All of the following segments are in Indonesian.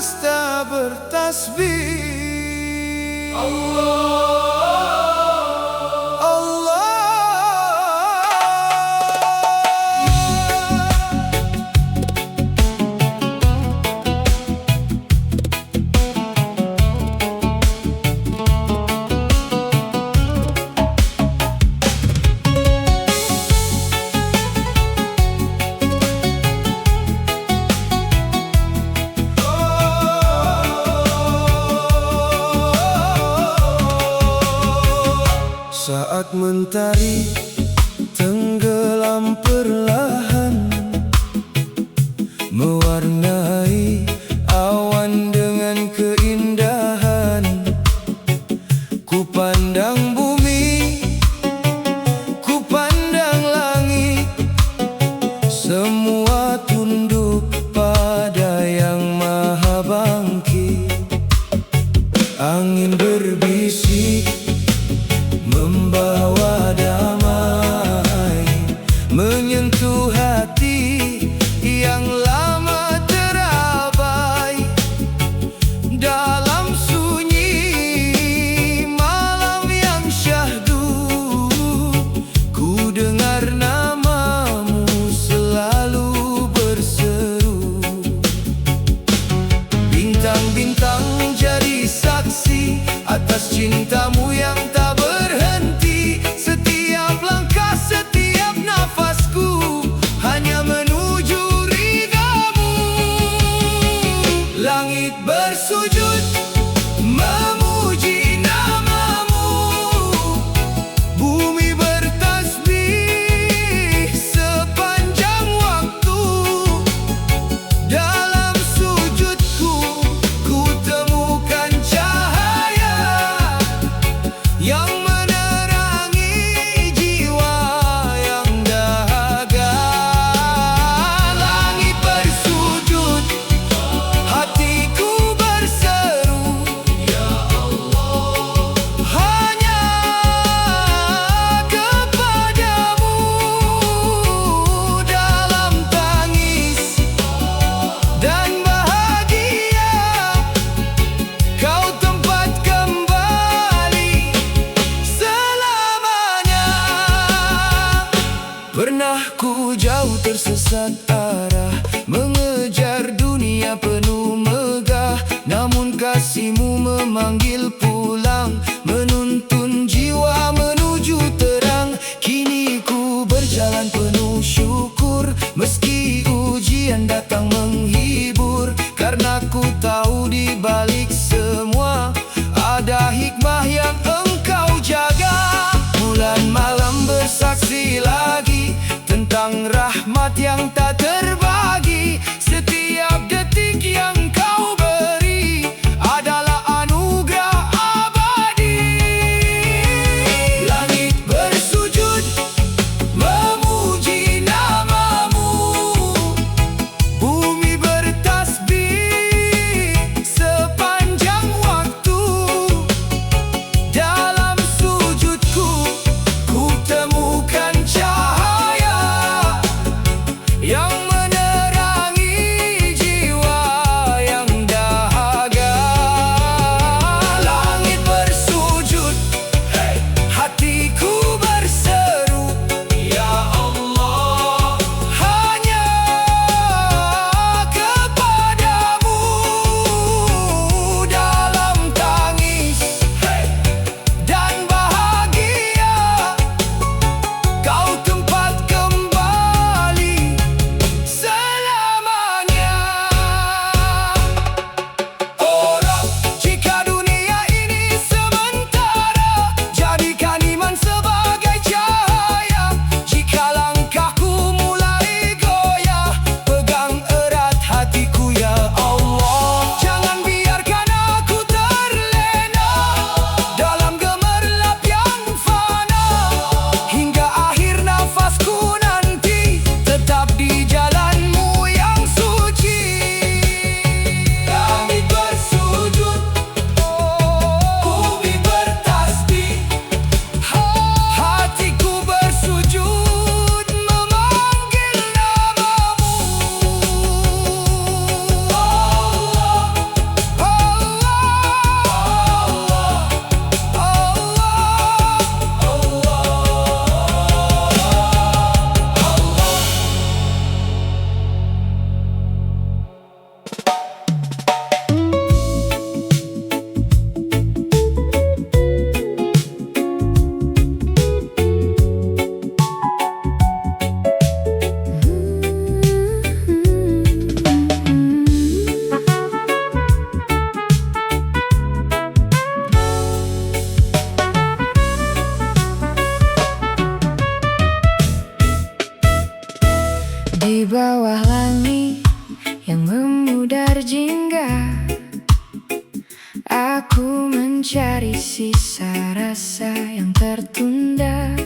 semesta bertasbih. Allah, Allah. Saat mentari tenggelam perlahan, mewarnai awan dengan keindahan. Ku pandang bumi, ku pandang langit, semua tunduk pada Yang Maha Bangkit. Angin berbisik membawa damai, menyentuh hati yang lama terabai. Dalam sunyi malam yang syahdu, ku dengar namamu selalu berseru. Bintang-bintang jadi saksi atas cintamu yang tak berhenti. Setiap langkah, setiap nafasku hanya menuju ridhamu. Langit bersujud memuji namamu, bumi bertasbih sepanjang waktu. Dalam sujudku ku temukan cahaya yang menerangi jiwa yang dahaga. Langit bersujud, hatiku berseru, Ya Allah, hanya kepadamu. Dalam tangis dan bahagia, kau tempat kembali selamanya. Pernah ku jauh tersesat arah, mengejar dunia penuh megah, namun kasihmu memanggil pulang, menuntun jiwa menuju terang. Kini ku berjalan penuh syukur, meski ujian datang menghibur, karena ku tahu di balik semua ada hikmah yang engkau jaga. Bulan malam bersaksi lagi tentang rahmat yang tak terbagi. Setiap detik yang kau beri adalah anugerah abadi. Langit bersujud memuji namamu, bumi bertasbih sepanjang waktu. Dalam sujudku ku temukan cahaya yang wangi yang memudar jingga. Aku mencari sisa rasa yang tertunda.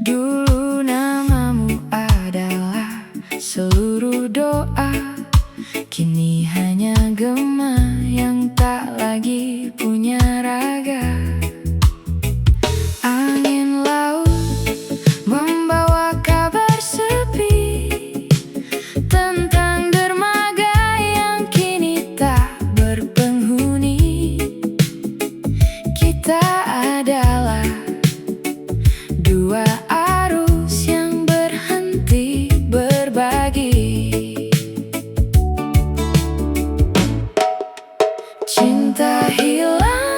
Dulu namamu adalah seluruh doa, kini hanya gema yang tak lagi punya raga. Angin laut membawa kabar sepi tentang dermaga yang kini tak berpenghuni. Kita adalah dua arus yang berhenti berbagi. Cinta hilang,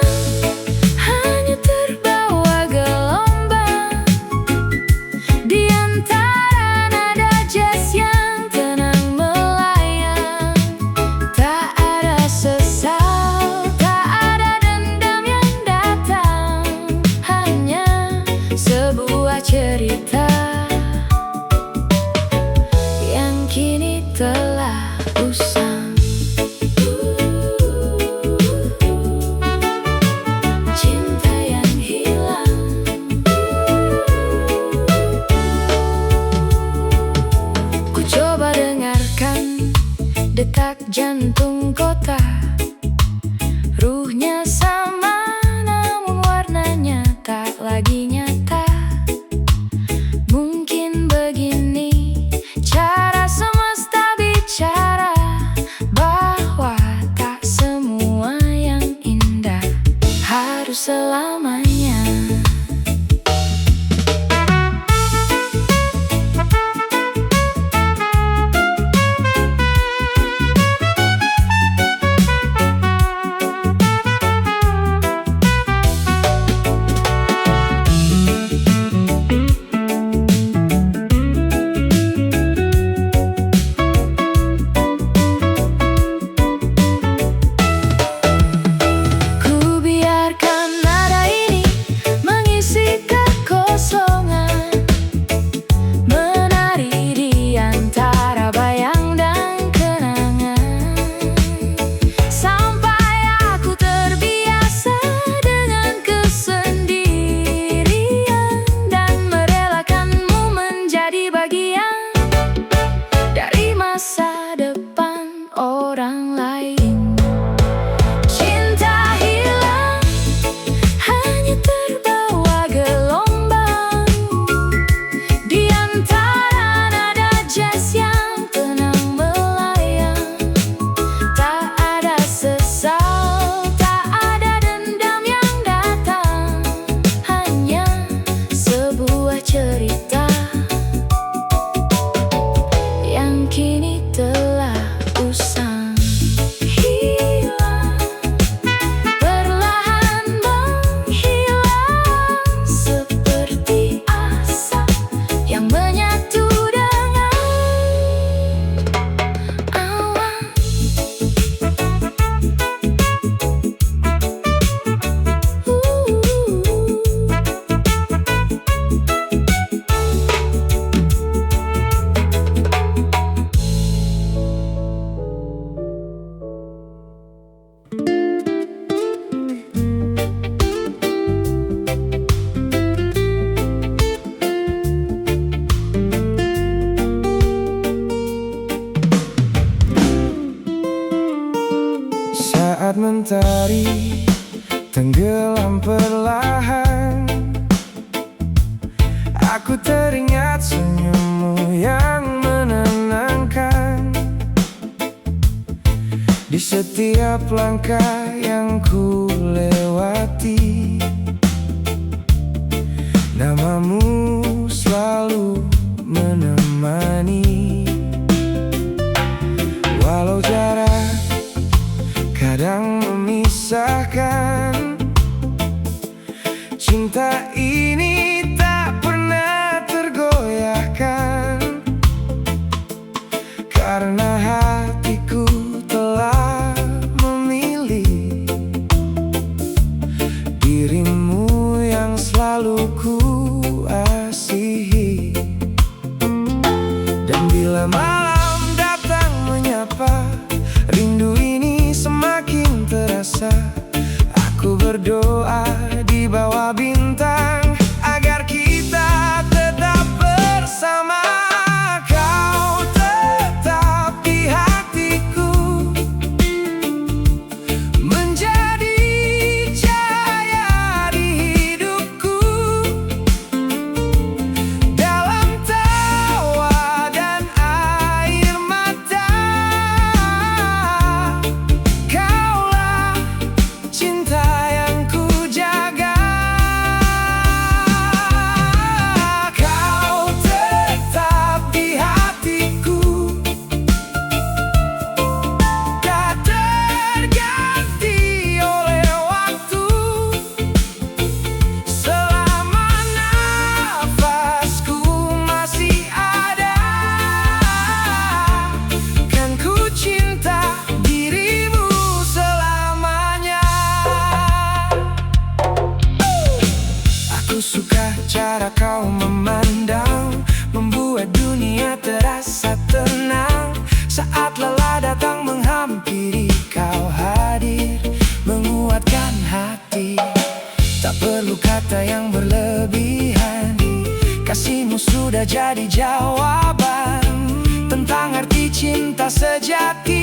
hanya terbawa gelombang di antara nada jazz yang tenang melayang. Tak ada sesal, tak ada dendam yang datang, hanya sebuah cerita yang kini telah usang. Cinta yang hilang. Ku coba dengarkan detak jantung kota. Ruhnya sama, namun warnanya tak lagi nyata. Mungkin begini cara semesta bicara, bahwa tak semua yang indah harus selamanya. Ku biarkan nada ini mengisi kekosongan, menari di antara bayang dan kenangan, sampai aku terbiasa dengan kesendirian dan merelakanmu menjadi bagian dari masa depan orang lain. Cinta hilang, hanya terbawa gelombang di antara nada jazz yang tenang melayang. Tak ada sesal, tak ada dendam yang datang, hanya sebuah cerita yang kini telah usang. Hilang, perlahan menghilang, seperti asap yang menyatu dengan awan. Saat mentari tenggelam perlahan, aku teringat senyummu yang menenangkan. Di setiap langkah yang ku lewati, namamu selalu menemani. Walau jarak kadang memisahkan, cinta ini tak pernah tergoyahkan, karena hatiku telah memilih dirimu yang selalu ku berdoa di bawah bintang agar kita tetap bersama. Kau tetap di hatiku, menjadi cahaya di hidupku. Dalam tawa dan air mata, kaulah cinta yang ku jaga. Kau tetap di hatiku, tak terganti oleh waktu. Selama nafasku masih ada, kan ku cinta dirimu selamanya. Aku suka cara kau memandang, membuat dunia terasa tenang. Saat lelah datang menghampiri, kau hadir menguatkan hati. Tak perlu kata yang berlebihan, kasihmu sudah jadi jawaban tentang arti cinta sejati.